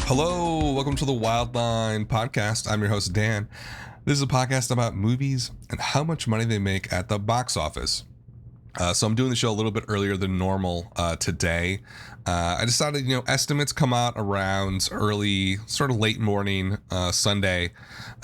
Hello, welcome to the Wildline podcast. I'm your host, Dan. This is a podcast about movies and how much money they make at the box office. So I'm doing the show a little bit earlier than normal today. I decided, estimates come out around early, sort of late morning Sunday.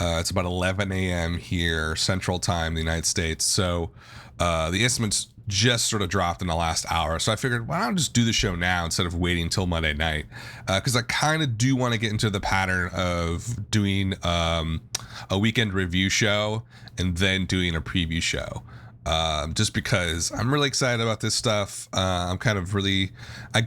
It's about 11 a.m. here, Central Time, in the United States. So the estimates just sort of dropped in the last hour. So I figured, why don't I just do the show now instead of waiting until Monday night? Because I kind of do want to get into the pattern of doing a weekend review show and then doing a preview show. Just because I'm really excited about this stuff. I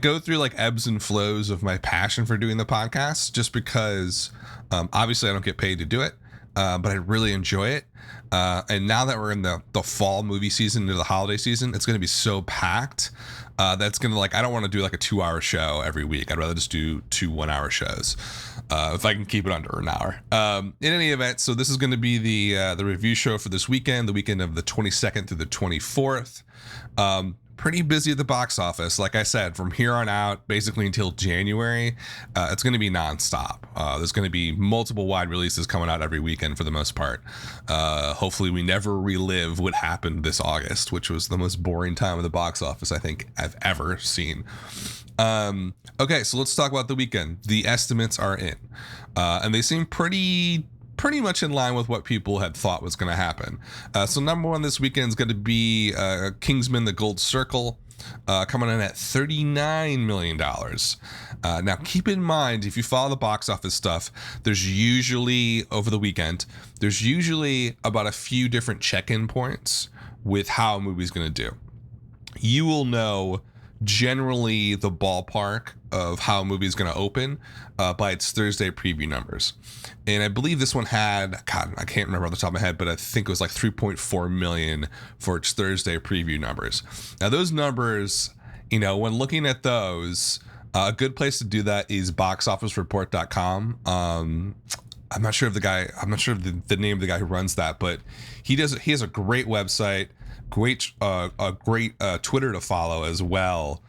go through like ebbs and flows of my passion for doing the podcast, just because obviously I don't get paid to do it, but I really enjoy it. And now that we're in the fall movie season into the holiday season, it's going to be so packed that's going to I don't want to do like a 2-hour show every week. I'd rather just do 2 1-hour shows if I can keep it under an hour. In any event, so this is going to be the review show for this weekend, the weekend of the 22nd through the 24th. Pretty busy at the box office. Like I said, from here on out, basically until January, it's going to be nonstop. There's going to be multiple wide releases coming out every weekend for the most part. Hopefully we never relive what happened this August, which was the most boring time of the box office I think I've ever seen. Okay, so let's talk about the weekend. The estimates are in, and they seem pretty much in line with what people had thought was going to happen. So number one this weekend is going to be Kingsman: The Gold Circle, coming in at $39 million. Now, keep in mind, if you follow the box office stuff, there's usually, over the weekend, there's usually about a few different check-in points with how a movie's going to do. You will know generally the ballpark of how a movie is going to open by its Thursday preview numbers. And I believe this one had, God, I can't remember off the top of my head, but I think it was like 3.4 million for its Thursday preview numbers. Now those numbers, when looking at those, a good place to do that is boxofficereport.com. I'm not sure of the name of the guy who runs that, but he has a great website, great Twitter to follow as well.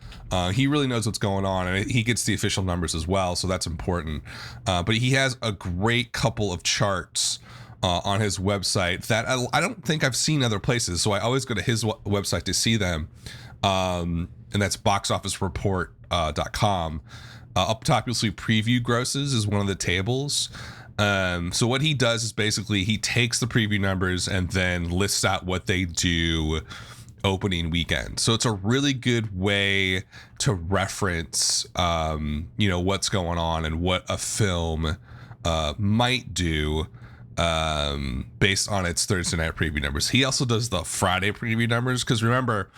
He really knows what's going on, and he gets the official numbers as well, so that's important. But he has a great couple of charts on his website that I don't think I've seen other places, so I always go to his website to see them, and that's boxofficereport.com. Up top, you'll see preview grosses is one of the tables. So what he does is basically he takes the preview numbers and then lists out what they do opening weekend. So it's a really good way to reference, what's going on and what a film might do based on its Thursday night preview numbers. He also does the Friday preview numbers, because remember,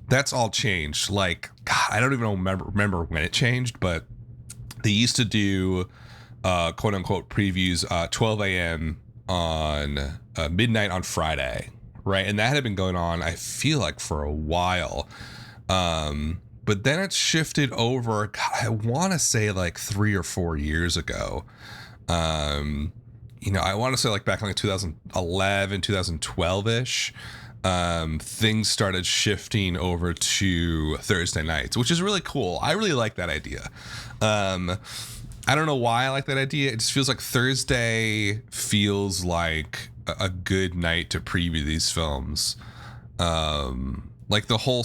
that's all changed. Like, God, I don't even remember when it changed, but they used to do quote unquote previews 12 a.m. on midnight on Friday, right? And that had been going on, I feel like, for a while. But then it shifted over, God, I want to say like 3 or 4 years ago. I want to say like back in like 2011, 2012-ish. Things started shifting over to Thursday nights, which is really cool. I really like that idea. I don't know why I like that idea. It just feels like Thursday feels like a good night to preview these films. Like the whole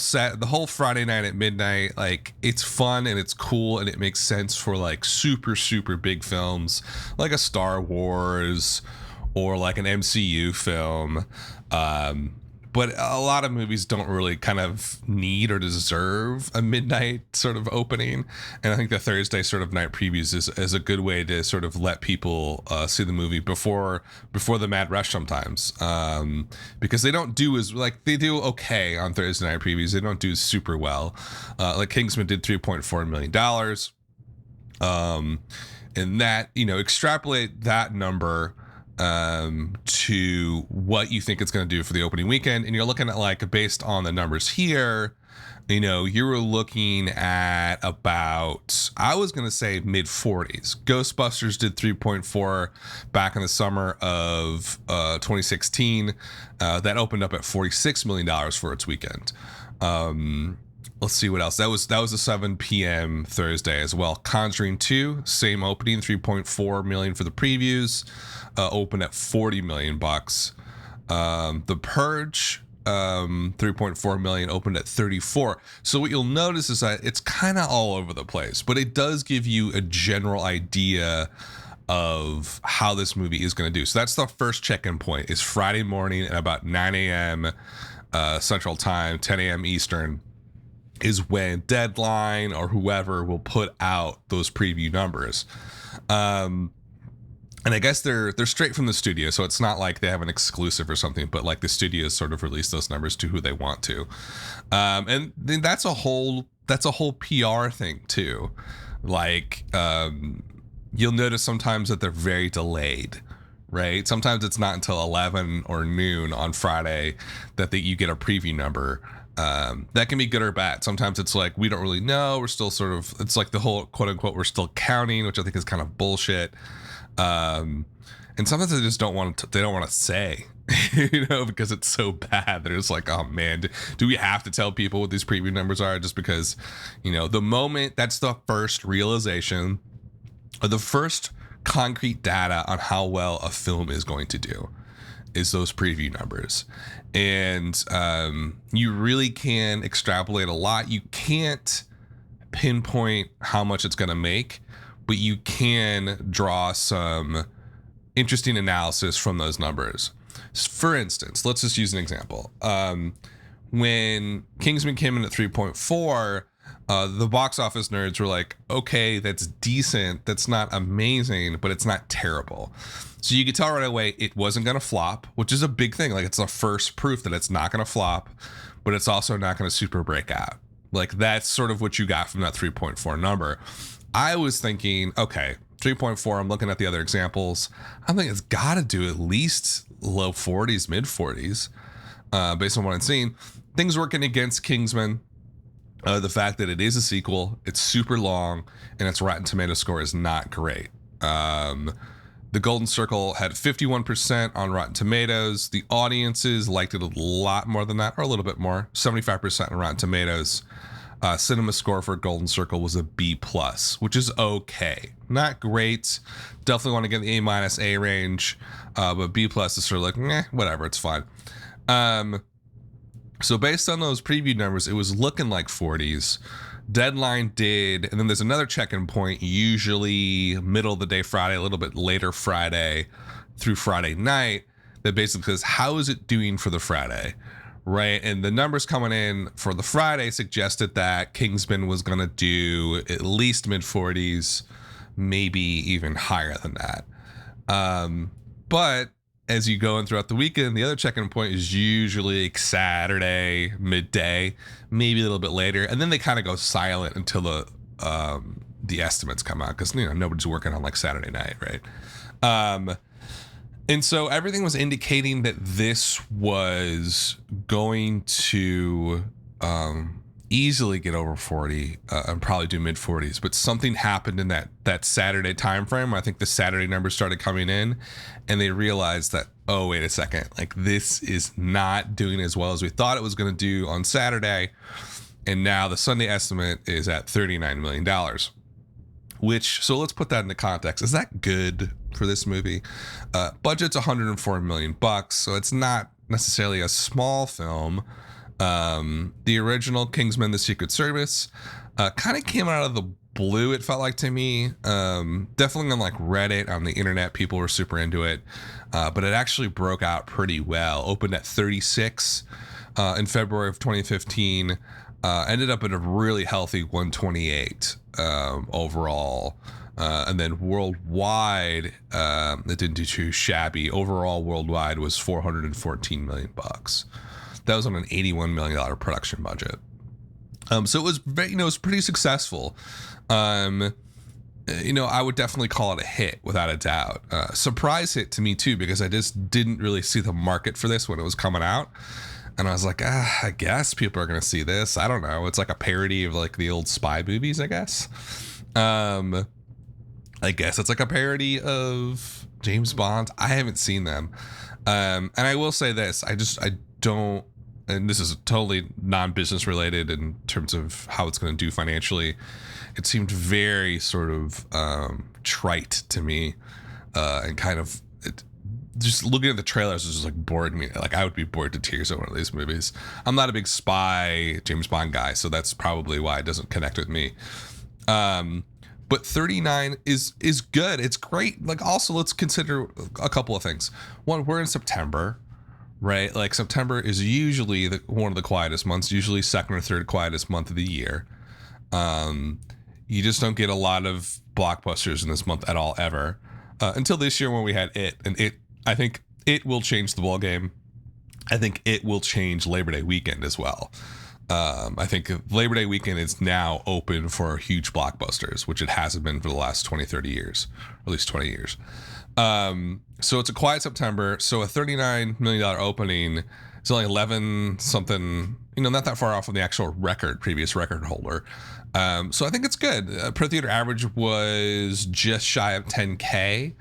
Friday night at midnight, like it's fun and it's cool and it makes sense for like super, super big films like a Star Wars or like an MCU film. But a lot of movies don't really kind of need or deserve a midnight sort of opening. And I think the Thursday sort of night previews is a good way to sort of let people see the movie before the mad rush sometimes. Because they don't do they do okay on Thursday night previews. They don't do super well. Like Kingsman did $3.4 million. And that, extrapolate that number to what you think it's going to do for the opening weekend, and you're looking at, like, based on the numbers here, you were looking at about, I was going to say mid 40s. Ghostbusters did 3.4 back in the summer of 2016. That opened up at $46 million for its weekend. let's see what else. That was a 7 p.m. Thursday as well. Conjuring 2, same opening, 3.4 million for the previews, opened at 40 million bucks. The Purge, 3.4 million, opened at 34. So what you'll notice is that it's kind of all over the place, but it does give you a general idea of how this movie is going to do. So that's the first check-in point, is Friday morning at about 9 a.m. Central Time, 10 a.m. Eastern, is when Deadline or whoever will put out those preview numbers. And I guess they're straight from the studio, so it's not like they have an exclusive or something, but like the studios sort of release those numbers to who they want to. And then that's a whole PR thing too. Like, you'll notice sometimes that they're very delayed, right? Sometimes it's not until 11 or noon on Friday that you get a preview number. That can be good or bad. Sometimes it's like, we don't really know. We're still sort of, it's like the whole quote unquote, we're still counting, which I think is kind of bullshit. And sometimes they just don't want to say, because it's so bad. They're just like, oh man, do we have to tell people what these preview numbers are? Just because, the moment, that's the first realization, or the first concrete data on how well a film is going to do, is those preview numbers. And you really can extrapolate a lot. You can't pinpoint how much it's going to make, but you can draw some interesting analysis from those numbers. For instance, let's just use an example. When Kingsman came in at 3.4, the box office nerds were like, okay, that's decent. That's not amazing, but it's not terrible. So you could tell right away it wasn't going to flop, which is a big thing. Like, it's the first proof that it's not going to flop, but it's also not going to super break out. Like, that's sort of what you got from that 3.4 number. I was thinking, okay, 3.4, I'm looking at the other examples. I think it's got to do at least low 40s, mid 40s, based on what I'm seeing. Things working against Kingsman. The fact that it is a sequel, it's super long, and its Rotten Tomato score is not great. The Golden Circle had 51% on Rotten Tomatoes. The audiences liked it a lot more than that, or a little bit more, 75% on Rotten Tomatoes. Cinema score for Golden Circle was a B+, which is okay. Not great. Definitely want to get the A- A range, but B+ is sort of like, whatever, it's fine. So based on those preview numbers, it was looking like 40s. Deadline did, and then there's another check-in point, usually middle of the day Friday, a little bit later Friday through Friday night, that basically says, how is it doing for the Friday? Right, and the numbers coming in for the Friday suggested that Kingsman was going to do at least mid 40s, maybe even higher than that. But as you go in throughout the weekend, the other check-in point is usually Saturday midday, maybe a little bit later, and then they kind of go silent until the estimates come out, because nobody's working on like Saturday night, right? And so everything was indicating that this was going to easily get over 40 and probably do mid 40s. But something happened in that Saturday time frame. I think the Saturday numbers started coming in, and they realized that, oh, wait a second, like, this is not doing as well as we thought it was going to do on Saturday. And now the Sunday estimate is at $39 million. So let's put that into context. Is that good for this movie? Budget's $104 million, so it's not necessarily a small film. The original Kingsman: The Secret Service kind of came out of the blue, it felt like to me. Definitely on like Reddit, on the internet, people were super into it, but it actually broke out pretty well. Opened at 36 in February of 2015. Ended up at a really healthy 128 overall. And then worldwide, it didn't do too shabby. Overall, worldwide was $414 million. That was on an $81 million production budget. So it was very, it was pretty successful. I would definitely call it a hit without a doubt. Surprise hit to me too, because I just didn't really see the market for this when it was coming out. And I was like, I guess people are going to see this. I don't know. It's like a parody of like the old spy movies, I guess. I guess it's like a parody of James Bond. I haven't seen them. And I will say this. I don't and this is totally non-business related in terms of how it's going to do financially, it seemed very sort of trite to me, and kind of just looking at the trailers was just like bored me. Like I would be bored to tears at one of these movies. I'm not a big spy James Bond guy, so that's probably why it doesn't connect with me. But 39 is good. It's great. Like also let's consider a couple of things. One, we're in September, right? Like September is usually one of the quietest months, usually second or third quietest month of the year. You just don't get a lot of blockbusters in this month at all ever. Until this year when we had It, and I think it will change the ball game. I think it will change Labor Day weekend as well. I think Labor Day weekend is now open for huge blockbusters, which it hasn't been for the last 20, 30 years, or at least 20 years. So it's a quiet September. So a $39 million opening is only 11 something, not that far off from the actual previous record holder. So I think it's good. Per theater average was just shy of 10K.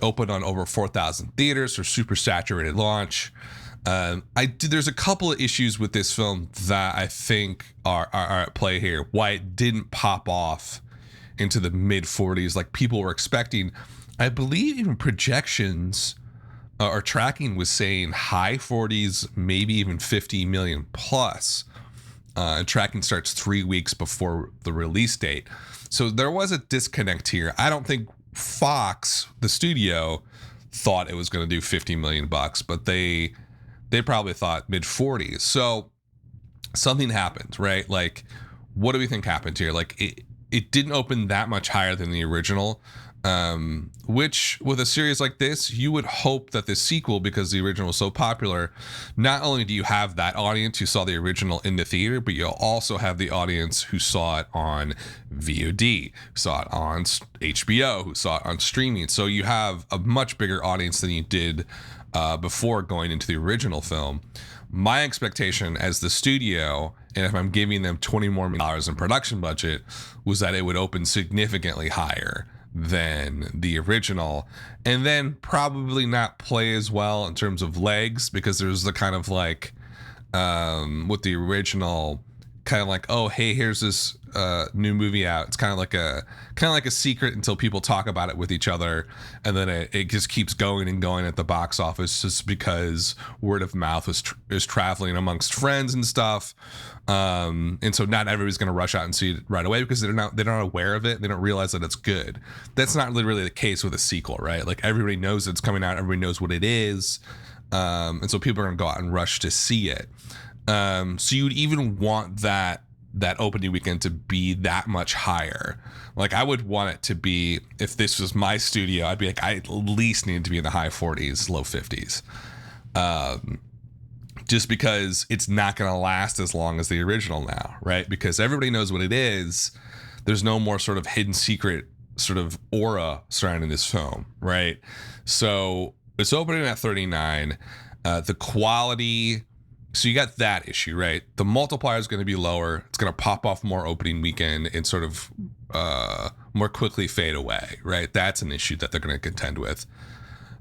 Opened on over 4,000 theaters for super saturated launch. There's a couple of issues with this film that I think are at play here. Why it didn't pop off into the mid 40s like people were expecting. I believe even projections or tracking was saying high 40s, maybe even 50 million plus. And tracking starts 3 weeks before the release date. So there was a disconnect here. I don't think Fox, the studio, thought it was going to do 50 million bucks, but they probably thought mid 40s. So something happened, right? Like, what do we think happened here? Like, it didn't open that much higher than the original, which with a series like this, you would hope that the sequel, because the original was so popular, not only do you have that audience who saw the original in the theater, but you'll also have the audience who saw it on VOD, who saw it on HBO, who saw it on streaming. So you have a much bigger audience than you did before going into the original film. My expectation as the studio, and if I'm giving them $20 more million in production budget, was that it would open significantly higher than the original, and then probably not play as well in terms of legs, because there's the kind of like with the original, kind of like, oh hey, here's this new movie out. It's kind of like a secret until people talk about it with each other, and then it just keeps going and going at the box office, just because word of mouth is traveling amongst friends and stuff. And so not everybody's going to rush out and see it right away because they're not aware of it. They don't realize that it's good. That's not really the case with a sequel, right? Like everybody knows it's coming out. Everybody knows what it is. And so people are going to go out and rush to see it. So you'd even want that opening weekend to be that much higher. Like I would want it to be, if this was my studio, I'd be like, I at least need to be in the high 40s, low 50s. Just because it's not going to last as long as the original now, right? Because everybody knows what it is. There's no more sort of hidden secret sort of aura surrounding this film, right? So it's opening at 39. The quality, so you got that issue, right? The multiplier is going to be lower. It's going to pop off more opening weekend and sort of more quickly fade away, right? That's an issue that they're going to contend with.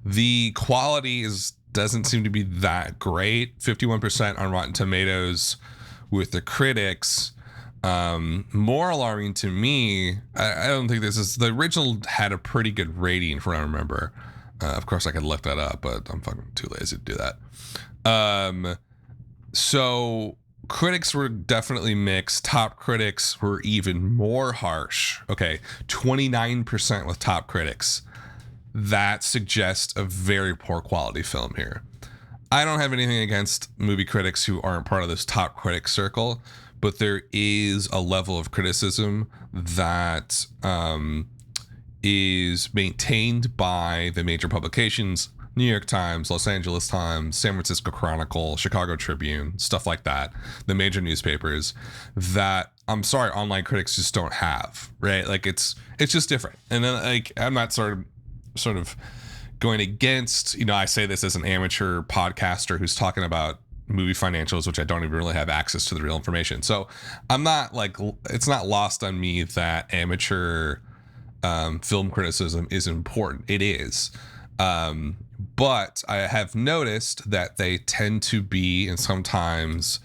The quality doesn't seem to be that great. 51% on Rotten Tomatoes with the critics. More alarming to me, I don't think this is, the original had a pretty good rating from what I remember. Of course I could look that up, but I'm fucking too lazy to do that. So critics were definitely mixed. Top critics were even more harsh. Okay, 29% with top critics. That suggests a very poor quality film here. I don't have anything against movie critics who aren't part of this top critic circle, but there is a level of criticism that is maintained by the major publications, New York Times, Los Angeles Times, San Francisco Chronicle, Chicago Tribune, stuff like that, the major newspapers, that I'm sorry, online critics just don't have, right? Like it's just different. And then like I'm not sort of going against, I say this as an amateur podcaster who's talking about movie financials, which I don't even really have access to the real information. So I'm not like, it's not lost on me that amateur film criticism is important. It is. But I have noticed that they tend to be, and sometimes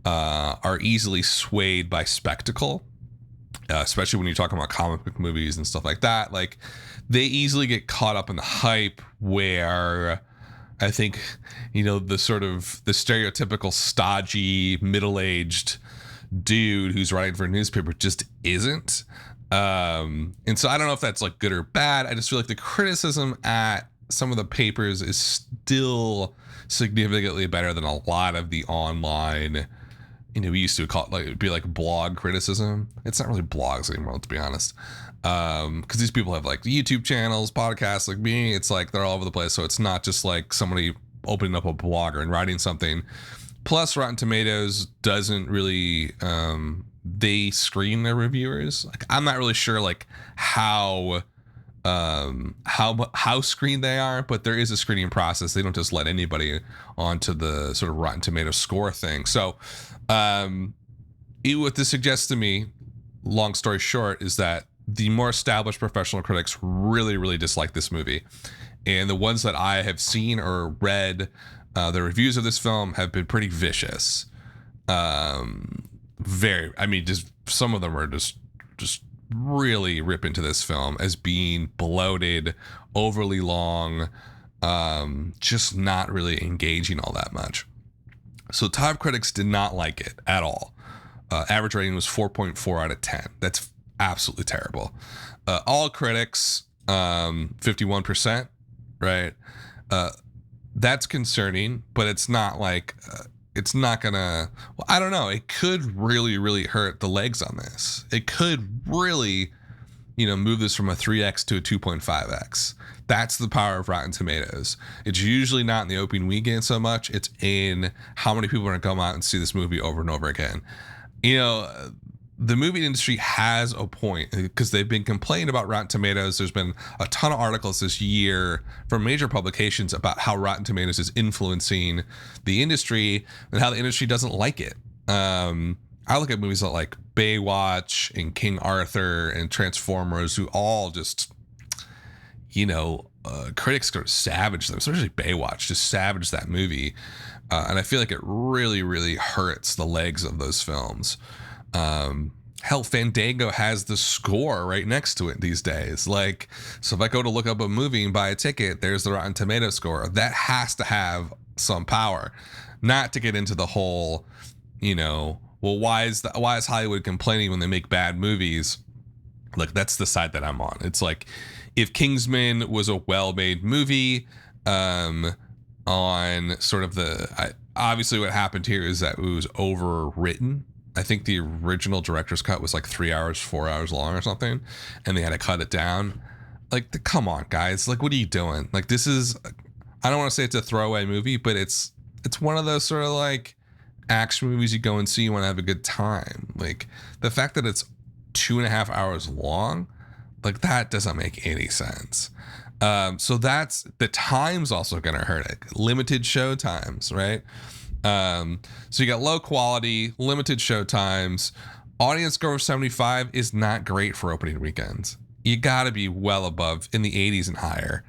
are easily swayed by spectacle, especially when you're talking about comic book movies and stuff like that. Like, they easily get caught up in the hype, where I think, the sort of the stereotypical stodgy, middle-aged dude who's writing for a newspaper just isn't. And so I don't know if that's like good or bad. I just feel like the criticism at some of the papers is still significantly better than a lot of the online, we used to call it, like, it'd be like blog criticism. It's not really blogs anymore, to be honest. Because these people have like YouTube channels, podcasts, like me. It's like they're all over the place. So it's not just like somebody opening up a blogger and writing something. Plus, Rotten Tomatoes doesn't really, they screen their reviewers. Like, I'm not really sure like how screened they are, but there is a screening process. They don't just let anybody onto the sort of Rotten Tomatoes score thing. So what this suggests to me, long story short, is that the more established professional critics really, really dislike this movie. And the ones that I have seen or read, the reviews of this film have been pretty vicious. Just some of them are just really rip into this film as being bloated, overly long, just not really engaging all that much. So top critics did not like it at all. Average rating was 4.4 out of 10. That's absolutely terrible. All critics, 51%, right? That's concerning, but it's not like, it's not gonna, well, I don't know. It could really, really hurt the legs on this. It could really, move this from a 3x to a 2.5x. That's the power of Rotten Tomatoes. It's usually not in the opening weekend so much. It's in how many people are going to come out and see this movie over and over again. The movie industry has a point, because they've been complaining about Rotten Tomatoes. There's been a ton of articles this year from major publications about how Rotten Tomatoes is influencing the industry and how the industry doesn't like it. I look at movies like Baywatch and King Arthur and Transformers, who all just, critics go savage them, especially Baywatch, just savage that movie. And I feel like it really, really hurts the legs of those films. Hell, Fandango has the score right next to it these days. Like, so if I go to look up a movie and buy a ticket, there's the Rotten Tomatoes score. That has to have some power. Not to get into the whole, well, why is Hollywood complaining when they make bad movies? Like, that's the side that I'm on. It's like, if Kingsman was a well-made movie, on sort of obviously what happened here is that it was overwritten. I think the original director's cut was like 3 hours, 4 hours long or something, and they had to cut it down. Like, come on, guys. Like, what are you doing? Like, this is, I don't want to say it's a throwaway movie, but it's one of those sort of like action movies you go and see, you want to have a good time. Like, the fact that it's 2.5 hours long, like, that doesn't make any sense. So that's, the time's also going to hurt it. Limited show times, right? So you got low quality, limited show times. Audience score of 75 is not great for opening weekends. You got to be well above, in the 80s and higher.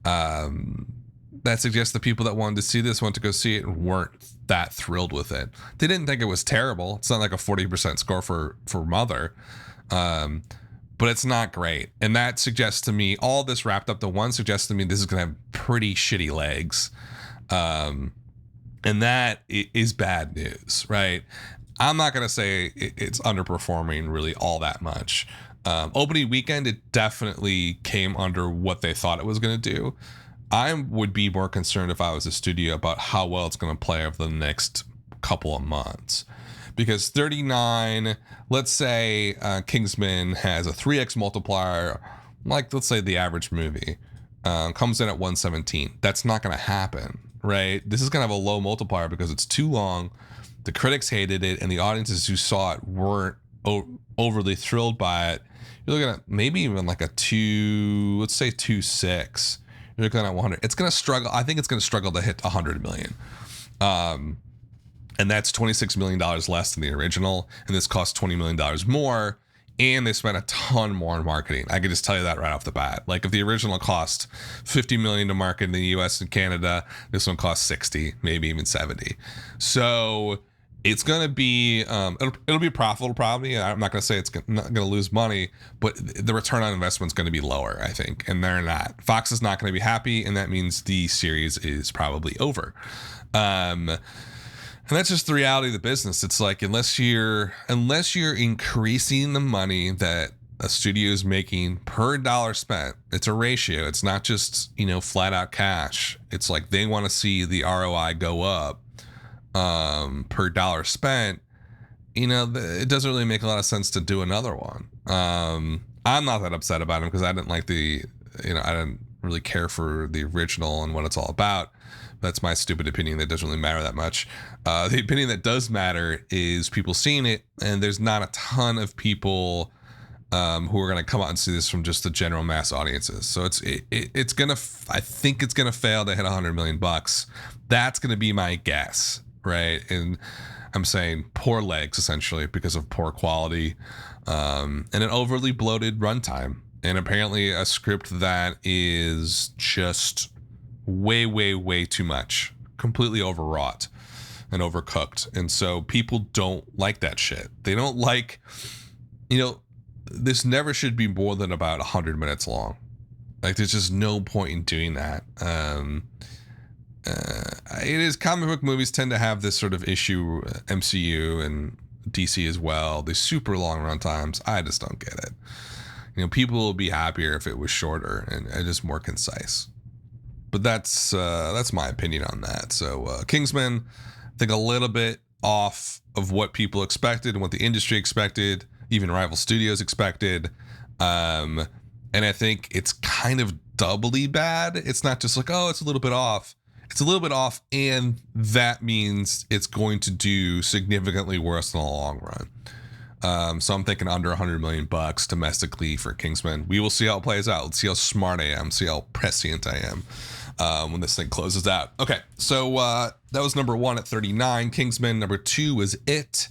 That suggests the people that wanted to see this, went to go see it, and weren't that thrilled with it. They didn't think it was terrible. It's not like a 40% score for Mother. But it's not great. And that suggests to me, all this wrapped up to one, suggests to me this is going to have pretty shitty legs. And that is bad news, right? I'm not going to say it's underperforming really all that much. Opening weekend, it definitely came under what they thought it was going to do. I would be more concerned if I was a studio about how well it's going to play over the next couple of months. Because 39, let's say Kingsman has a 3x multiplier, like let's say the average movie, comes in at 117. That's not going to happen, right? This is going to have a low multiplier because it's too long. The critics hated it, and the audiences who saw it weren't overly thrilled by it. You're looking at maybe even like a 2.6. You're looking at 100. It's going to struggle. I think it's going to struggle to hit 100 million. And that's $26 million less than the original. And this costs $20 million more. and they spent a ton more on marketing. I can just tell you that right off the bat. Like if the original cost $50 million to market in the US and Canada, this one costs 60, maybe even 70. So it's going to be, it'll be profitable probably. I'm not going to say it's not going to lose money, but the return on investment is going to be lower, I think. And they're not. Fox is not going to be happy, and that means the series is probably over. And that's just the reality of the business. It's like unless you're increasing the money that a studio is making per dollar spent, it's a ratio. It's not just, flat out cash. It's like they want to see the ROI go up per dollar spent. It doesn't really make a lot of sense to do another one. I'm not that upset about him because I didn't like I didn't really care for the original and what it's all about. That's my stupid opinion. That doesn't really matter that much. The opinion that does matter is people seeing it, and there's not a ton of people who are going to come out and see this from just the general mass audiences. So it's gonna. I think it's gonna fail to hit $100 million. That's gonna be my guess, right? And I'm saying poor legs essentially because of poor quality, and an overly bloated runtime, and apparently a script that is just way too much, completely overwrought and overcooked. And so people don't like that shit. They don't like, this never should be more than about 100 minutes long. Like there's just no point in doing that. It is, comic book movies tend to have this sort of issue, MCU and DC as well. These super long runtimes. I just don't get it. People will be happier if it was shorter and just more concise. But that's my opinion on that. So Kingsman, I think a little bit off of what people expected and what the industry expected, even rival studios expected. And I think it's kind of doubly bad. It's not just like, oh, it's a little bit off. It's a little bit off, and that means it's going to do significantly worse in the long run. So I'm thinking under $100 million domestically for Kingsman. We will see how it plays out. Let's see how smart I am. See how prescient I am when this thing closes out. Okay, so that was number 1 at 39. Kingsman. Number 2 was It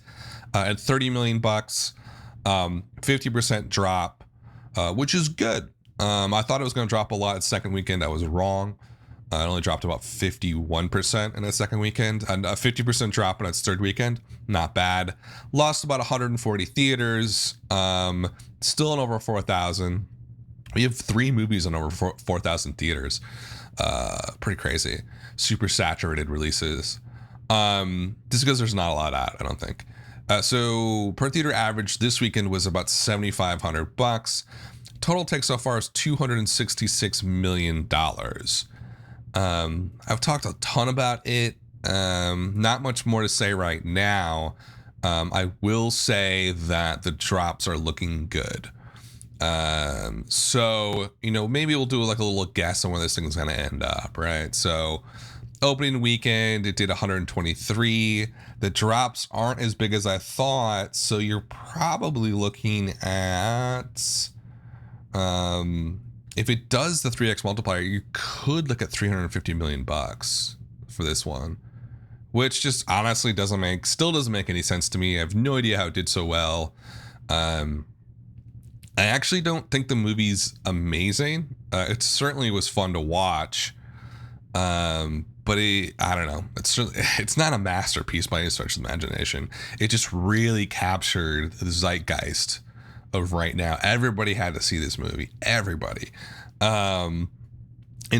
at $30 million. 50% drop, which is good. I thought it was going to drop a lot at second weekend. I was wrong. It only dropped about 51% in its second weekend, and a 50% drop in its third weekend. Not bad. Lost about 140 theaters. Still in over 4,000. We have 3 movies in over 4,000 theaters. Pretty crazy. Super saturated releases. Just because there's not a lot out, I don't think. So per theater average this weekend was about $7,500. Total take so far is $266 million. I've talked a ton about it. Not much more to say right now. I will say that the drops are looking good. So, maybe we'll do like a little guess on where this thing's going to end up, right? So opening weekend, it did 123. The drops aren't as big as I thought. So you're probably looking at, if it does the 3x multiplier, you could look at $350 million for this one, which just honestly still doesn't make any sense to me. I have no idea how it did so well. I actually don't think the movie's amazing. It certainly was fun to watch. But I don't know. It's not a masterpiece by any stretch of the imagination. It just really captured the zeitgeist of right now. Everybody had to see this movie. Everybody. And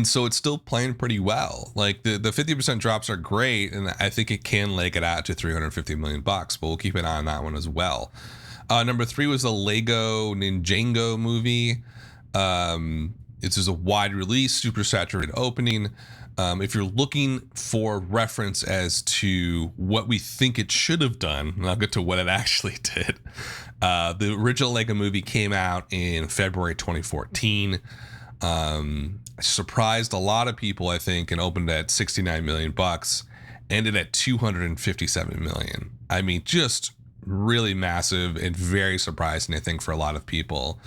so it's still playing pretty well. Like the 50% drops are great, and I think it can leg it out to $350 million, but we'll keep an eye on that one as well. Number 3 was the Lego Ninjago movie. It's just a wide release, super saturated opening. If you're looking for reference as to what we think it should have done, and I'll get to what it actually did. The original Lego movie came out in February 2014. Surprised a lot of people, I think, and opened at $69 million, ended at $257 million. I mean, just really massive and very surprising, I think, for a lot of people.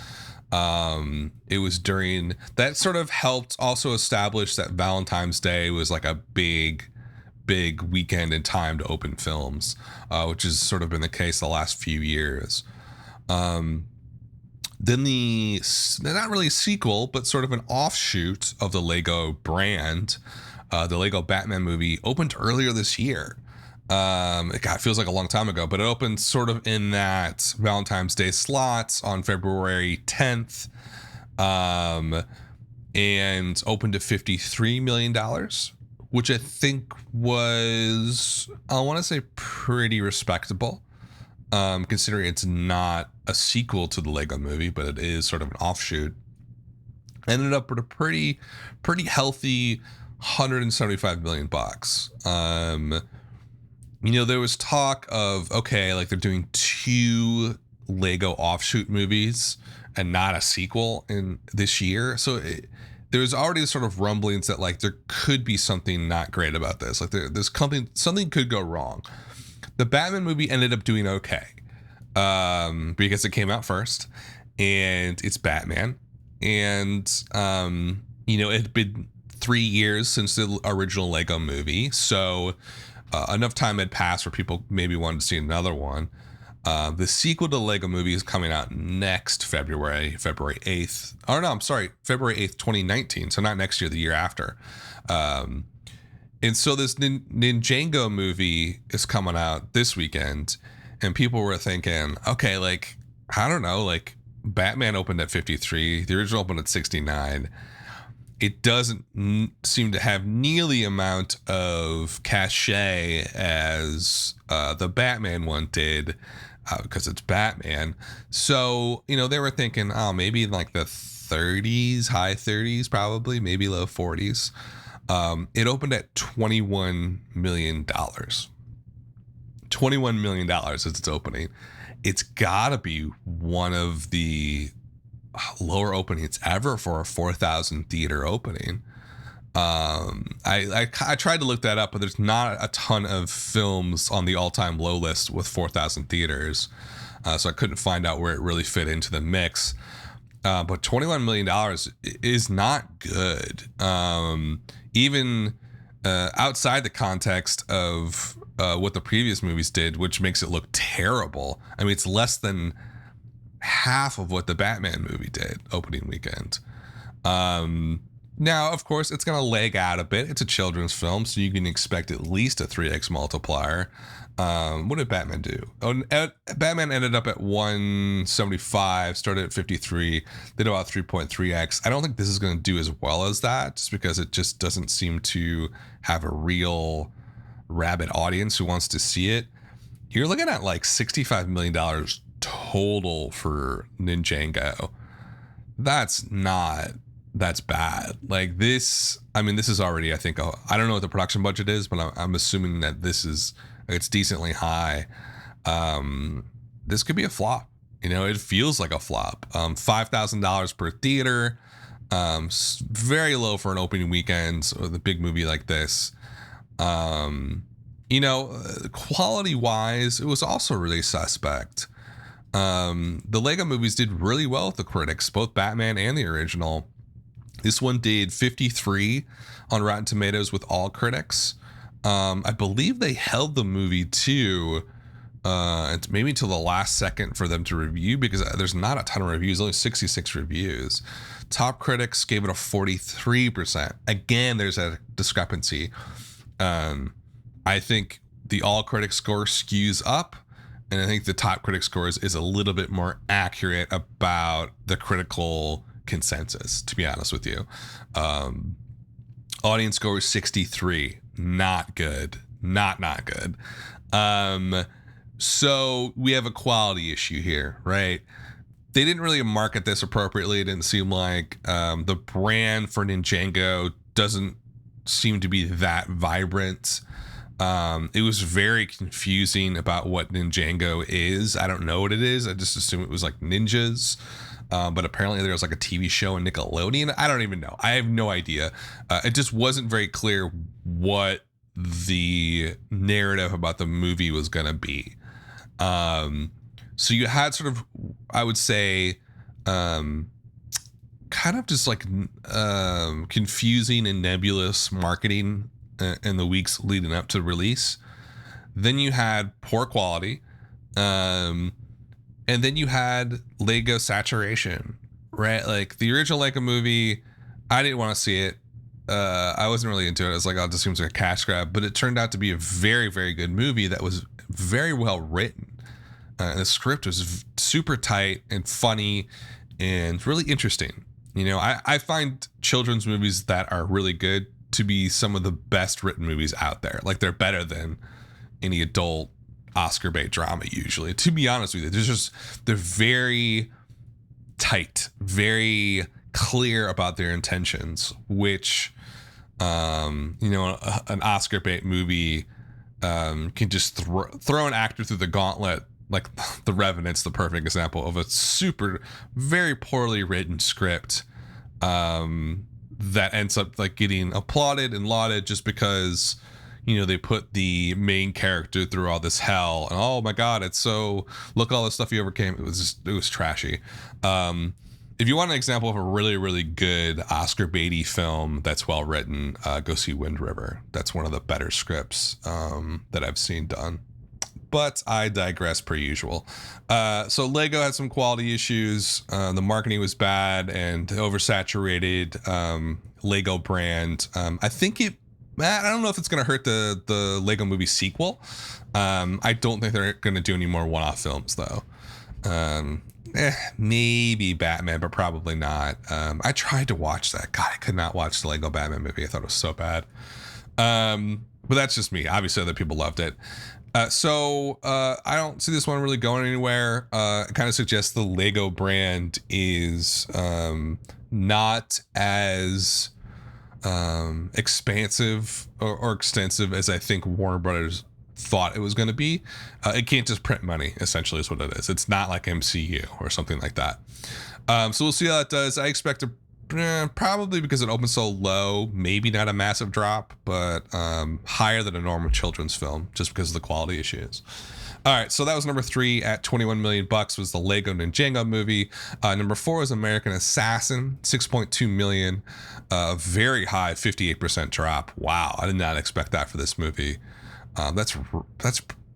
It was during that sort of helped also establish that Valentine's Day was like a big weekend and time to open films, which has sort of been the case the last few years. Then not really a sequel, but sort of an offshoot of the Lego brand, the Lego Batman movie opened earlier this year. It feels like a long time ago, but it opened sort of in that Valentine's Day slot on February 10th, and opened to $53 million, which I think was, I want to say, pretty respectable, considering it's not a sequel to the Lego movie, but it is sort of an offshoot. Ended up with a pretty healthy $175 million bucks. There was talk of, okay, like they're doing 2 Lego offshoot movies and not a sequel in this year. So there's already sort of rumblings that like there could be something not great about this. Like there's something could go wrong. The Batman movie ended up doing okay, because it came out first, and it's Batman, and it had been 3 years since the original Lego movie, so enough time had passed where people maybe wanted to see another one. The sequel to the Lego movie is coming out next February 8th. Oh, no, I'm sorry, February 8th, 2019. So not next year, the year after. And so this Ninjago movie is coming out this weekend. And people were thinking, okay, like, I don't know, like Batman opened at 53. The original opened at 69. It doesn't seem to have nearly the amount of cachet as the Batman one did, because it's Batman. So, they were thinking, oh, maybe in like the 30s, high 30s, probably, maybe low 40s. It opened at $21 million. $21 million as its opening. It's got to be one of the lower openings ever for a 4,000 theater opening. I tried to look that up, but there's not a ton of films on the all-time low list with 4,000 theaters, so I couldn't find out where it really fit into the mix. But $21 million is not good, even outside the context of what the previous movies did, which makes it look terrible. I mean, it's less than half of what the Batman movie did opening weekend. Now, of course, it's going to lag out a bit. It's a children's film, so you can expect at least a 3x multiplier. What did Batman do? Batman ended up at 175, started at 53, did about 3.3x. I don't think this is going to do as well as that, just because it just doesn't seem to have a real rabid audience who wants to see it. You're looking at like $65 million total for Ninjago. That's bad. Like this, I mean, this is already, I think, I don't know what the production budget is, but I'm assuming that it's decently high. This could be a flop. It feels like a flop. $5,000 per theater. Very low for an opening weekend with a big movie like this. Quality wise, it was also really suspect. The Lego movies did really well with the critics, both Batman and the original. This one did 53 on Rotten Tomatoes with all critics. I believe they held the movie too, maybe till the last second for them to review, because there's not a ton of reviews, only 66 reviews. Top critics gave it a 43%. Again, there's a discrepancy. I think the all critics score skews up, and I think the top critic scores is a little bit more accurate about the critical consensus, to be honest with you. Audience score is 63. Not good. Not good. So we have a quality issue here, right? They didn't really market this appropriately. It didn't seem like the brand for Ninjago doesn't seem to be that vibrant. It was very confusing about what Ninjago is. I don't know what it is. I just assume it was like ninjas. But apparently there was like a TV show on Nickelodeon. I don't even know. I have no idea. It just wasn't very clear what the narrative about the movie was going to be. So you had sort of, I would say, kind of just like confusing and nebulous marketing in the weeks leading up to release. Then you had poor quality. And then you had Lego Saturation, right? Like the original Lego movie, I didn't want to see it. I wasn't really into it. I was like, oh, this seems like a cash grab. But it turned out to be a very, very good movie that was very well written. The script was super tight and funny and really interesting. You know, I find children's movies that are really good to be some of the best written movies out there. Like they're better than any adult Oscar bait drama usually. To be honest with you, they're very tight, very clear about their intentions, which you know, an Oscar bait movie can just throw an actor through the gauntlet. Like The Revenant's the perfect example of a super, very poorly written script that ends up like getting applauded and lauded just because, you know, they put the main character through all this hell and oh my god, it's so, look at all the stuff he overcame. It was trashy. If you want an example of a really, really good Oscar baity film that's well written, go see Wind River. That's one of the better scripts that I've seen done. But I digress per usual. So Lego had some quality issues. The marketing was bad and oversaturated. Lego brand. I think I don't know if it's going to hurt the Lego movie sequel. I don't think they're going to do any more one-off films though. Maybe Batman, but probably not. I tried to watch that. God, I could not watch the Lego Batman movie. I thought it was so bad. But that's just me. Obviously, other people loved it. So I don't see this one really going anywhere. It kind of suggests the Lego brand is not as expansive or extensive as I think Warner Brothers thought it was going to be. It can't just print money, essentially, is what it is. It's not like MCU or something like that. So we'll see how that does. I expect probably because it opened so low, maybe not a massive drop, but higher than a normal children's film just because of the quality issues. All right, so that was number 3 at 21 million bucks was the Lego Ninjago movie. Number 4 was American Assassin, 6.2 million, very high 58% drop. Wow, I did not expect that for this movie. That's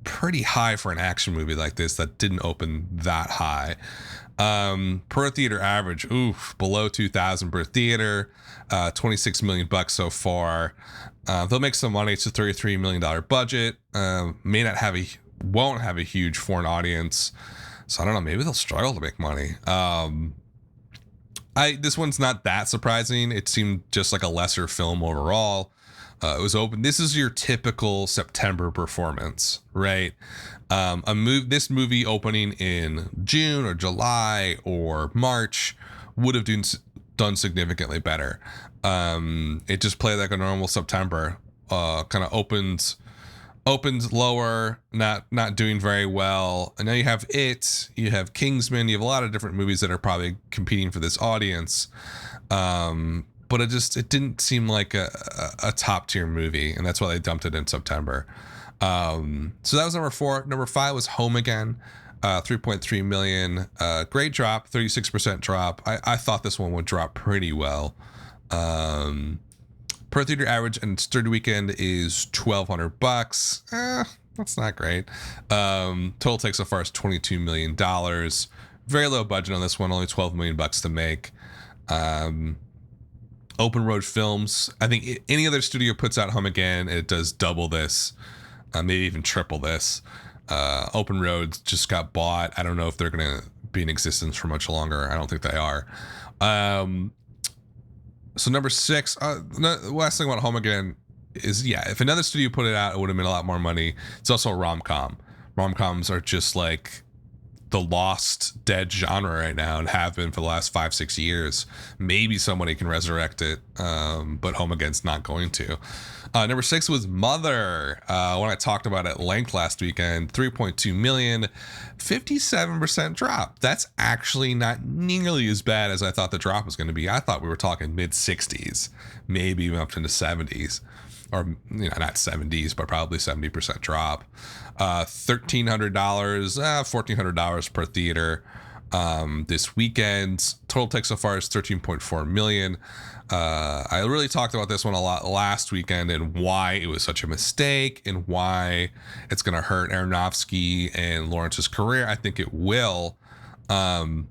pretty high for an action movie like this that didn't open that high. Per theater average, below 2,000 per theater, 26 million bucks so far. They'll make some money. It's a $33 million budget. Won't have a huge foreign audience. So I don't know, maybe they'll struggle to make money. This one's not that surprising. It seemed just like a lesser film overall. It was open. This is your typical September performance, right? This movie opening in June or July or March would have done significantly better. It just played like a normal September. Kind of opens lower, not doing very well. And now you have you have Kingsman, you have a lot of different movies that are probably competing for this audience. But it didn't seem like a top tier movie, and that's why they dumped it in September. So that was number 4. Number 5 was Home Again, 3.3 million. Great drop, 36% drop. I thought this one would drop pretty well. Per theater average and third weekend is $1,200. That's not great. Total take so far is $22 million. Very low budget on this one, only $12 million to make. Open Road Films, I think any other studio puts out Home Again, it does double this, maybe even triple this. Open Road just got bought. I don't know if they're going to be in existence for much longer. I don't think they are. So number 6, the last thing about Home Again is, if another studio put it out, it would have made a lot more money. It's also a rom-com. Rom-coms are just like the lost dead genre right now and have been for the last 5-6 years. Maybe somebody can resurrect it, but Home Again's not going to. Number 6 was Mother, when I talked about it at length last weekend. 3.2 million, 57% drop. That's actually not nearly as bad as I thought the drop was going to be. I thought we were talking mid 60s, maybe even up to the 70s, or not 70s, but probably 70% drop. $1,300, $1,400 per theater. this weekend. Total take so far is 13.4 million. I really talked about this one a lot last weekend and why it was such a mistake and why it's going to hurt Aronofsky and Lawrence's career. I think it will. One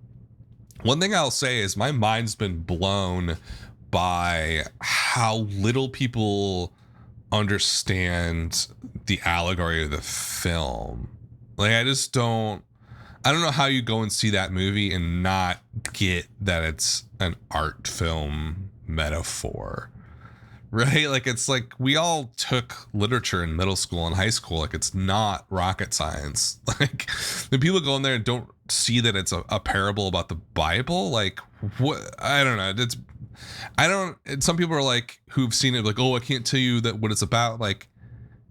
thing I'll say is my mind's been blown by how little people understand the allegory of the film. Like, I don't know how you go and see that movie and not get that it's an art film metaphor, right? Like, it's like we all took literature in middle school and high school. Like, it's not rocket science. Like, when people go in there and don't see that it's a parable about the Bible, like, what? I don't know. Some people are like, who've seen it, like, oh, I can't tell you that what it's about. Like,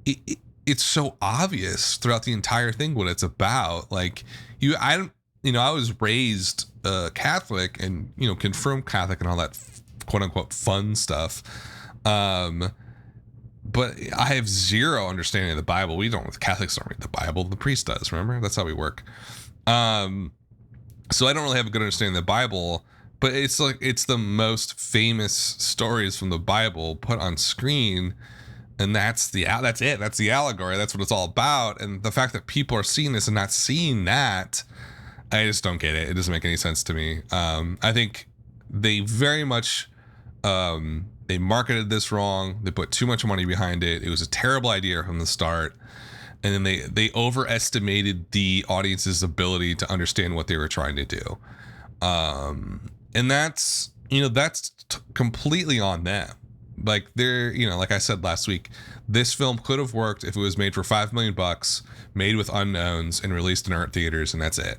it's so obvious throughout the entire thing what it's about. Like, I was raised Catholic and, confirmed Catholic and all that quote unquote fun stuff. But I have zero understanding of the Bible. Catholics don't read the Bible. The priest does, remember? That's how we work. So I don't really have a good understanding of the Bible, but it's like, it's the most famous stories from the Bible put on screen. And that's it. That's the allegory. That's what it's all about. And the fact that people are seeing this and not seeing that, I just don't get it. It doesn't make any sense to me. I think they very much, they marketed this wrong. They put too much money behind it. It was a terrible idea from the start. And then they overestimated the audience's ability to understand what they were trying to do. And that's completely on them. Like, like I said last week, this film could have worked if it was made for $5 million, made with unknowns, and released in art theaters, and that's it.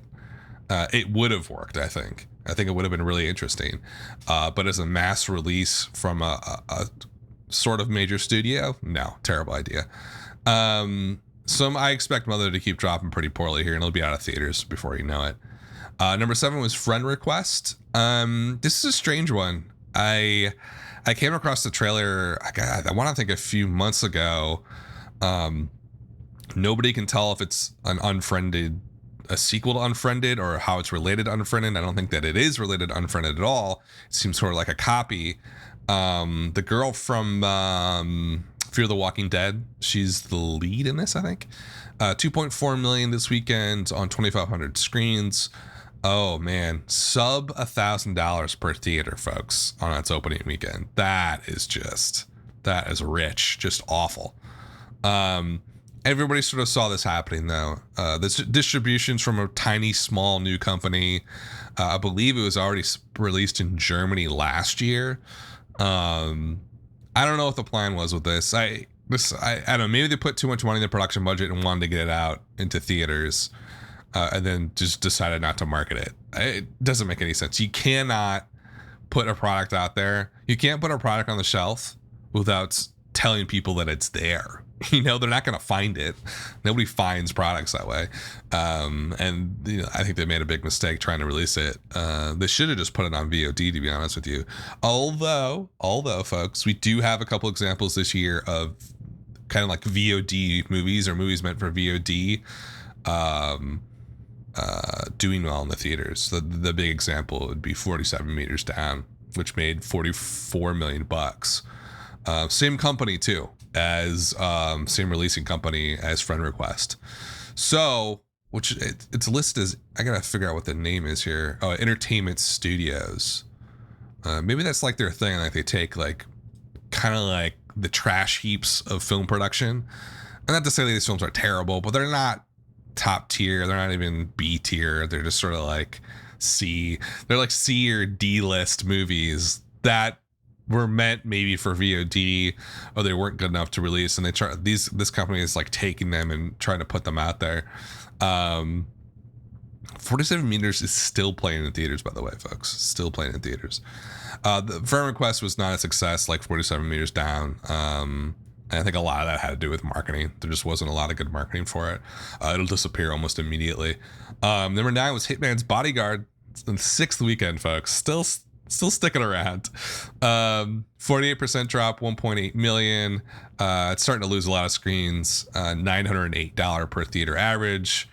It would have worked, I think. I think it would have been really interesting. But as a mass release from a sort of major studio, no, terrible idea. I expect Mother to keep dropping pretty poorly here, and it'll be out of theaters before you know it. Number 7 was Friend Request. This is a strange one. I came across the trailer, I want to think a few months ago. Nobody can tell if it's a sequel to Unfriended or how it's related to Unfriended. I don't think that it is related to Unfriended at all. It seems sort of like a copy. The girl from Fear the Walking Dead, she's the lead in this, I think. 2.4 million this weekend on 2,500 screens. Oh man, sub $1,000 per theater, folks, on its opening weekend. That is rich, just awful. Everybody sort of saw this happening though. This distribution's from a tiny, small new company. I believe it was already released in Germany last year. I don't know what the plan was with this. I don't know. Maybe they put too much money in the production budget and wanted to get it out into theaters. And then just decided not to market it. It doesn't make any sense. You cannot put a product out there. You can't put a product on the shelf without telling people that it's there. They're not going to find it. Nobody finds products that way. And I think they made a big mistake trying to release it. They should have just put it on VOD, to be honest with you. Although, folks, we do have a couple examples this year of kind of like VOD movies or movies meant for VOD. Doing well in the theaters. The big example would be 47 Meters Down, which made $44 million. Same company too, as same releasing company as Friend Request. So, which it's listed as, I gotta figure out what the name is here. Oh, Entertainment Studios. Maybe that's like their thing. Like they take like kind of like the trash heaps of film production. And not to say that these films are terrible, but they're not top tier. They're not even B tier. They're just sort of like C. They're like C or D list movies that were meant maybe for VOD, or they weren't good enough to release. And this company is like taking them and trying to put them out there. 47 Meters is still playing in theaters, by the way, folks. Still playing in theaters. The Friend Request was not a success like 47 Meters Down. And I think a lot of that had to do with marketing. There just wasn't a lot of good marketing for it. It'll disappear almost immediately. Number 9 was Hitman's Bodyguard. It's the 6th weekend, folks. Still sticking around. 48% drop, 1.8 million. It's starting to lose a lot of screens. $908 per theater average.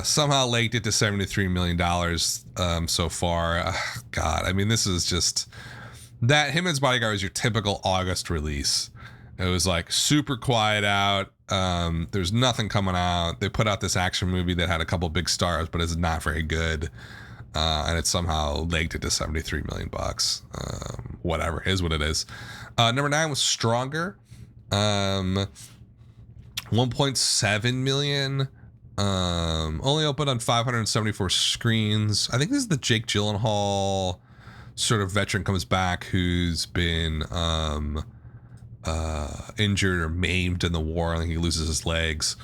Somehow legged it to $73 million so far. God, I mean, this is just that him and his bodyguard was your typical August release. It was like super quiet out. There's nothing coming out. They put out this action movie that had a couple big stars, but it's not very good. And it somehow legged it to $73 million. Whatever, is what it is. Number 9 was Stronger. 1.7 million. Only opened on 574 screens. I think this is the Jake Gyllenhaal sort of veteran comes back who's been injured or maimed in the war. I think he loses his legs.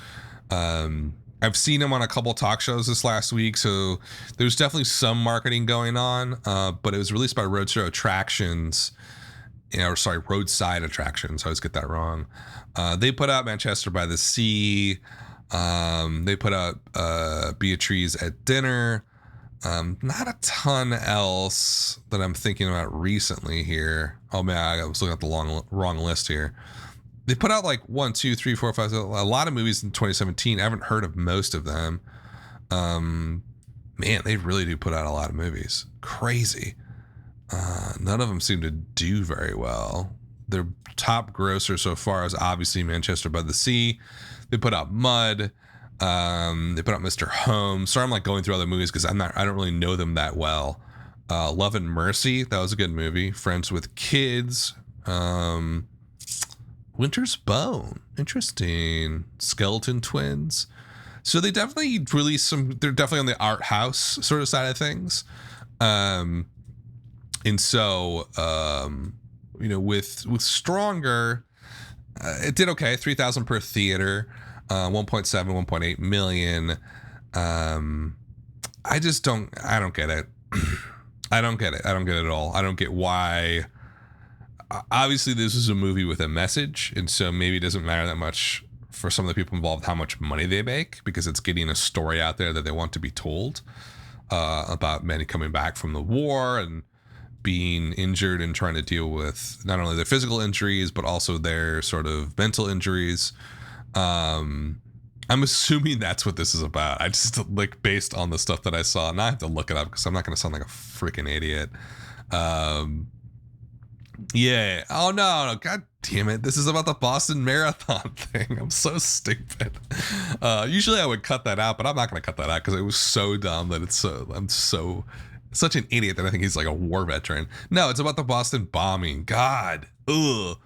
I've seen him on a couple talk shows this last week, so there's definitely some marketing going on. But it was released by Roadside Attractions. Roadside Attractions. I always get that wrong. They put out Manchester by the Sea. They put out Beatrice at Dinner. Not a ton else that I'm thinking about recently here. Oh man, I was looking at the wrong list here. They put out like 1, 2, 3, 4, 5, a lot of movies in 2017. I haven't heard of most of them. Man, they really do put out a lot of movies. Crazy. None of them seem to do very well. Their top grosser so far is obviously Manchester by the Sea. They put out Mud. They put out Mr. Holmes. Sorry, I'm like going through other movies because I don't really know them that well. Love and Mercy, that was a good movie. Friends with Kids. Winter's Bone, interesting. Skeleton Twins. So they definitely released some. They're definitely on the art house sort of side of things. And so with Stronger, it did okay. 3,000 per theater. 1.7, 1.8 million. I don't get it. I don't get it. I don't get it at all. I don't get why. Obviously, this is a movie with a message, and so maybe it doesn't matter that much for some of the people involved how much money they make, because it's getting a story out there that they want to be told about men coming back from the war and being injured and trying to deal with not only their physical injuries, but also their sort of mental injuries. I'm assuming that's what this is about. I just, like, based on the stuff that I saw, and I have to look it up because I'm not going to sound like a freaking idiot. Yeah. Oh, no. God damn it. This is about the Boston Marathon thing. I'm so stupid. Usually I would cut that out, but I'm not going to cut that out because it was so dumb that I'm such an idiot that I think he's like a war veteran. No, it's about the Boston bombing. God. Ugh.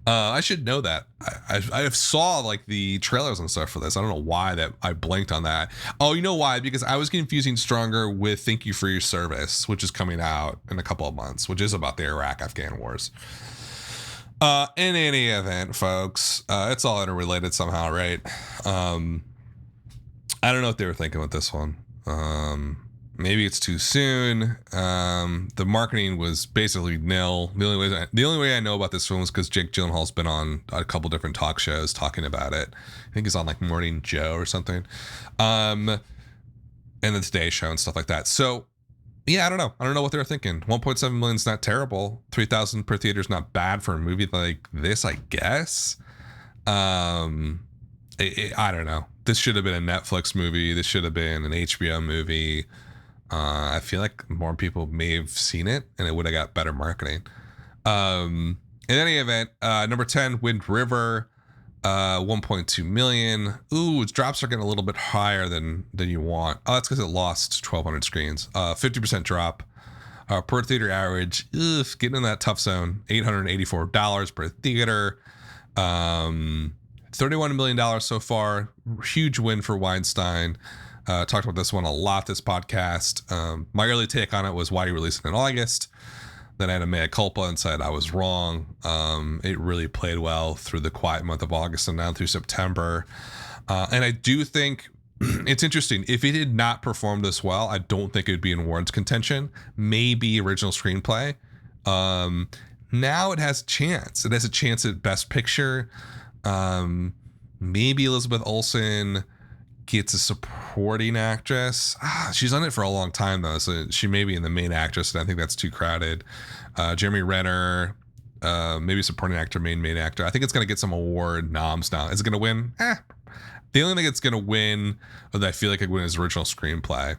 I should know that. I saw like the trailers and stuff for this. I don't know why that I blanked on that. Oh, you know why? Because I was confusing Stronger with Thank You for Your Service, which is coming out in a couple of months, which is about the Iraq-Afghan wars. In any event, folks, it's all interrelated somehow, right? I don't know what they were thinking with this one. Maybe it's too soon. The marketing was basically nil. The only way I know about this film is because Jake Gyllenhaal's been on a couple different talk shows talking about it. I think he's on like Morning Joe or something. And the Today Show and stuff like that. So yeah, I don't know. I don't know what they were thinking. 1.7 million is not terrible. 3,000 per theater is not bad for a movie like this, I guess. I don't know. This should have been a Netflix movie. This should have been an HBO movie. I feel like more people may have seen it and it would have got better marketing. In any event, number 10, Wind River, 1.2 million. Ooh, its drops are getting a little bit higher than you want. Oh, that's because it lost 1,200 screens. 50% drop. Per theater average, getting in that tough zone. $884 per theater. $31 million so far. Huge win for Weinstein. Talked about this one a lot this podcast. My early take on it was why you released it in August. Then I had a mea culpa and said I was wrong. It really played well through the quiet month of August and down through September. And I do think it's interesting. If it did not perform this well, I don't think it would be in awards contention. Maybe original screenplay. Now it has a chance. It has a chance at Best Picture. Maybe Elizabeth Olsen gets a supporting actress. She's on it for a long time though, so she may be in the main actress, and I think that's too crowded. Jeremy Renner, maybe supporting actor, main actor. I think it's gonna get some award noms now. Is it gonna win? The only thing that's going to win, or that I feel like it win, is original screenplay.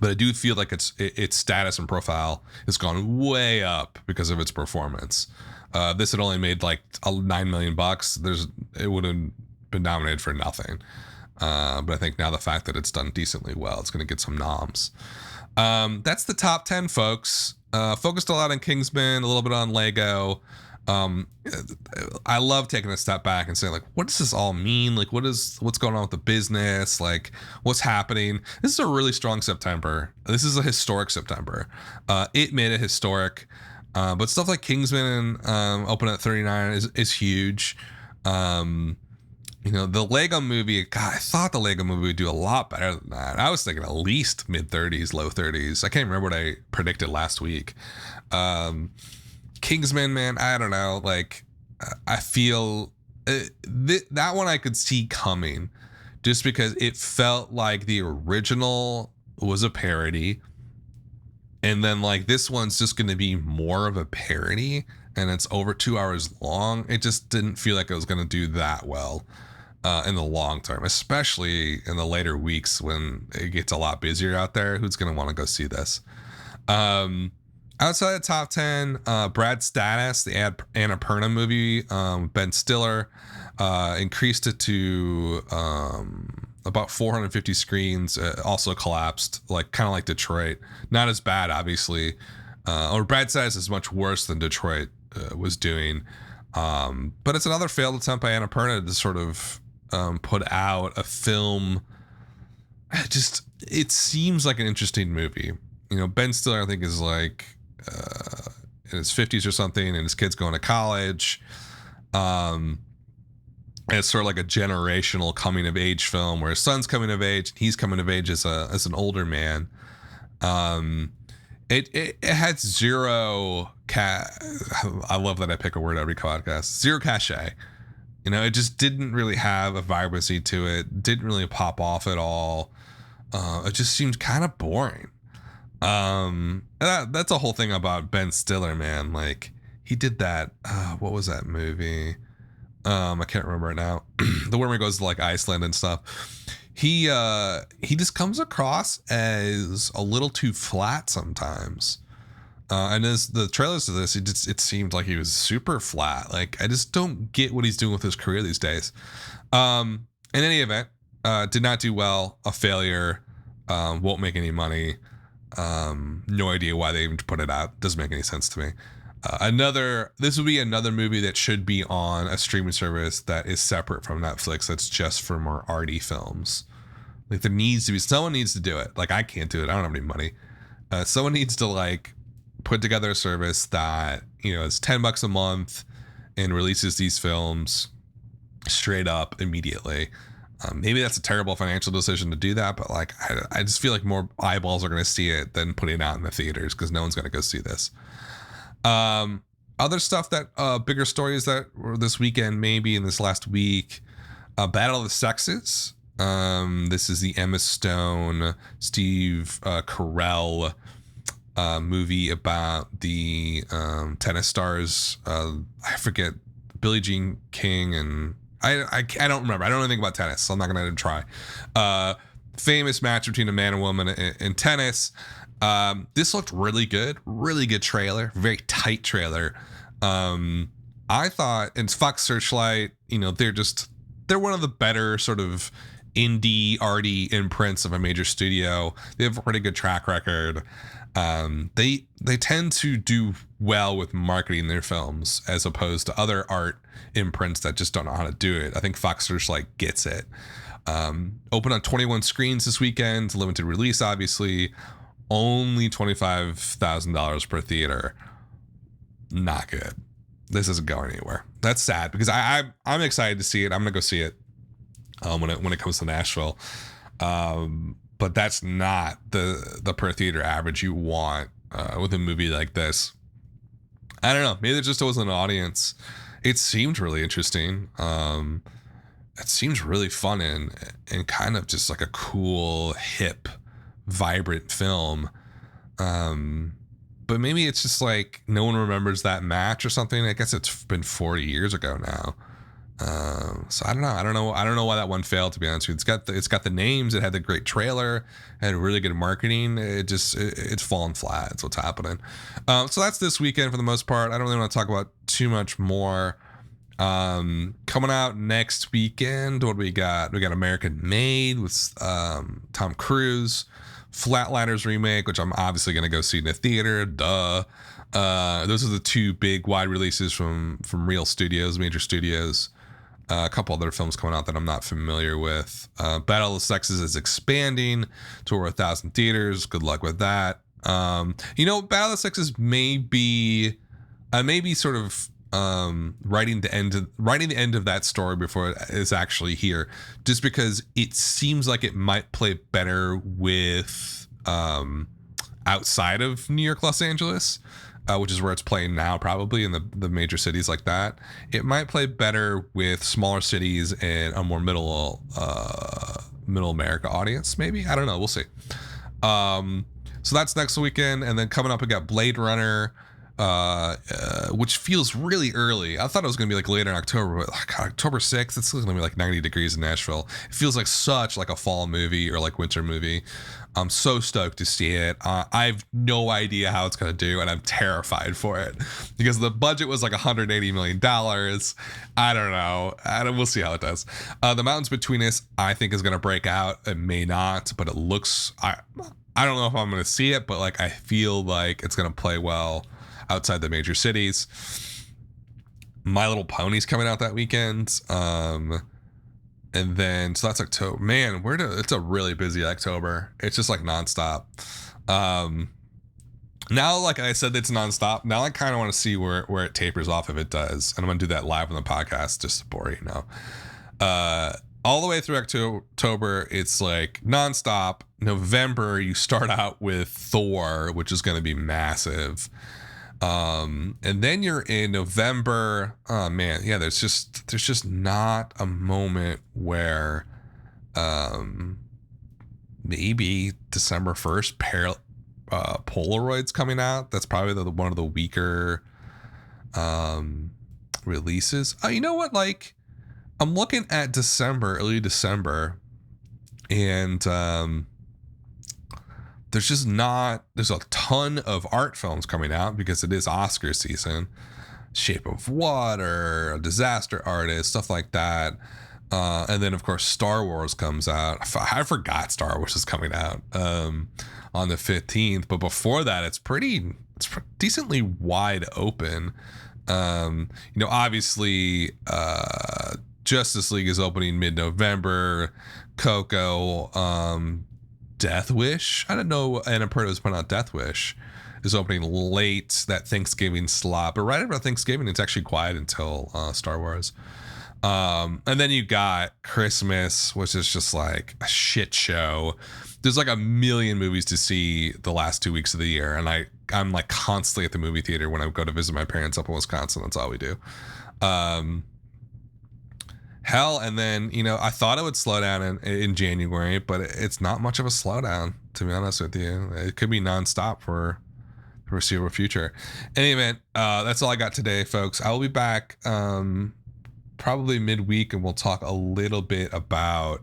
But I do feel like its status and profile has gone way up because of its performance. This had only made like $9 million. It would have been nominated for nothing. But I think now the fact that it's done decently well, it's going to get some noms. That's the top 10, folks. Focused a lot on Kingsman, a little bit on Lego. I love taking a step back and saying, like, what does this all mean? Like, what's going on with the business? Like, what's happening? This is a really strong September. This is a historic September. It made it historic. But stuff like Kingsman open at 39 is huge. The Lego movie, God, I thought the Lego movie would do a lot better than that. I was thinking at least mid 30s, low 30s. I can't remember what I predicted last week. Kingsman, man, I don't know. Like, I feel that one I could see coming just because it felt like the original was a parody. And then, like, this one's just going to be more of a parody, and it's over 2 hours long. It just didn't feel like it was going to do that well in the long term, especially in the later weeks when it gets a lot busier out there. Who's going to want to go see this? Outside the top 10, Brad Status, the Annapurna movie, Ben Stiller, increased it to about 450 screens. Also collapsed, kind of like Detroit. Not as bad, obviously. Or Brad Status is much worse than Detroit was doing. But it's another failed attempt by Annapurna to sort of put out a film. It seems like an interesting movie. Ben Stiller, I think, is like in his 50s or something, and his kid's going to college. And it's sort of like a generational coming of age film where his son's coming of age, and he's coming of age as an older man. It had zero I love that I pick a word every podcast. Zero cachet. It just didn't really have a vibrancy to it. Didn't really pop off at all. It just seemed kind of boring. That's a whole thing about Ben Stiller, man. Like, he did that. What was that movie? I can't remember it now. The one where he goes to like Iceland and stuff. He just comes across as a little too flat sometimes. And as the trailers to this, it seemed like he was super flat. Like, I just don't get what he's doing with his career these days. In any event, did not do well. A failure. Won't make any money. No idea why they even put it out. Doesn't make any sense to me. This would be another movie that should be on a streaming service that is separate from Netflix. That's just for more arty films. Like, someone needs to do it. Like, I can't do it. I don't have any money. Someone needs to put together a service that, is $10 a month and releases these films straight up immediately. Maybe that's a terrible financial decision to do that, but I just feel like more eyeballs are going to see it than putting it out in the theaters because no one's going to go see this. Other stuff that bigger stories that were this weekend, maybe in this last week, Battle of the Sexes. This is the Emma Stone, Steve Carell movie about the tennis stars. I forget, Billie Jean King, and I don't remember. I don't know anything about tennis, so I'm not going to try. Famous match between a man and woman in tennis. This looked really good trailer, very tight trailer. I thought, and Fox Searchlight, they're one of the better sort of indie arty imprints of a major studio. They have a pretty good track record. They tend to do well with marketing their films as opposed to other art imprints that just don't know how to do it. I think Fox Searchlight gets it. Open on 21 screens this weekend, limited release, obviously. Only $25,000 per theater. Not good. This isn't going anywhere. That's sad because I'm excited to see it. I'm gonna go see it when it comes to Nashville. But that's not the per theater average you want with a movie like this. I don't know. Maybe there just wasn't an audience. It seemed really interesting. It seems really fun and kind of just like a cool, hip, vibrant film. But maybe it's just like no one remembers that match or something. I guess it's been 40 years ago now. So I don't know. I don't know why that one failed, to be honest with you. It's got the names. It had the great trailer. It had really good marketing. It's fallen flat. That's what's happening. So that's this weekend for the most part. I don't really want to talk about too much more. Coming out next weekend, what do we got? We got American Made with Tom Cruise, Flatliners remake, which I'm obviously going to go see in the theater. Duh. Those are the two big wide releases from real studios, major studios. A couple other films coming out that I'm not familiar with. Battle of the Sexes is expanding to over 1,000 theaters. Good luck with that. Battle of the Sexes may be sort of writing the end of that story before it is actually here, just because it seems like it might play better with outside of New York, Los Angeles. Which is where it's playing now, probably in the major cities like that. It might play better with smaller cities and a more middle America audience, maybe. I don't know. We'll see. So that's next weekend, and then coming up, we got Blade Runner, which feels really early. I thought it was going to be like later in October, but like October 6th, it's going to be like 90 degrees in Nashville. It feels like such like a fall movie or like winter movie. I'm so stoked to see it. I have no idea how it's going to do, and I'm terrified for it because the budget was like $180 million. I don't know. We'll see how it does. The Mountains Between Us, I think, is going to break out. It may not, but it looks... I don't know if I'm going to see it, but like I feel like it's going to play well outside the major cities. My Little Pony's coming out that weekend. And then, so that's October. Man, it's a really busy October. It's just like nonstop. Now, like I said, it's nonstop. Now I kind of want to see where it tapers off if it does. And I'm going to do that live on the podcast just to bore you all the way through October, it's like nonstop. November, you start out with Thor, which is going to be massive. And then you're in November. Oh man, yeah, there's just not a moment where maybe December 1st Polaroid's coming out. That's probably one of the weaker releases. You know what, like I'm looking at early December, and there's a ton of art films coming out because it is Oscar season. Shape of Water, A Disaster Artist, stuff like that. And then of course Star Wars comes out. I forgot Star Wars is coming out on the 15th, but before that it's decently wide open. Obviously Justice League is opening mid-November. Coco, Death Wish. I didn't know Annapurna was putting out Death Wish. Is opening late that Thanksgiving slot, but right after Thanksgiving, it's actually quiet until Star Wars. And then you got Christmas, which is just like a shit show. There's like a million movies to see the last 2 weeks of the year, and I'm like constantly at the movie theater when I go to visit my parents up in Wisconsin. That's all we do. Hell, and then, I thought it would slow down in January, but it's not much of a slowdown, to be honest with you. It could be nonstop for the foreseeable future. In any event, that's all I got today, folks. I will be back probably midweek, and we'll talk a little bit about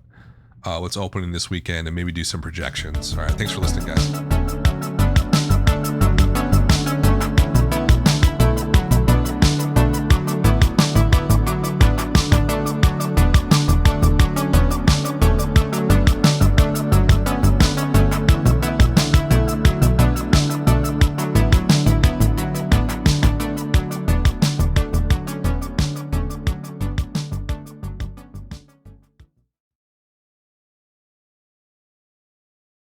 what's opening this weekend and maybe do some projections. All right, thanks for listening, guys.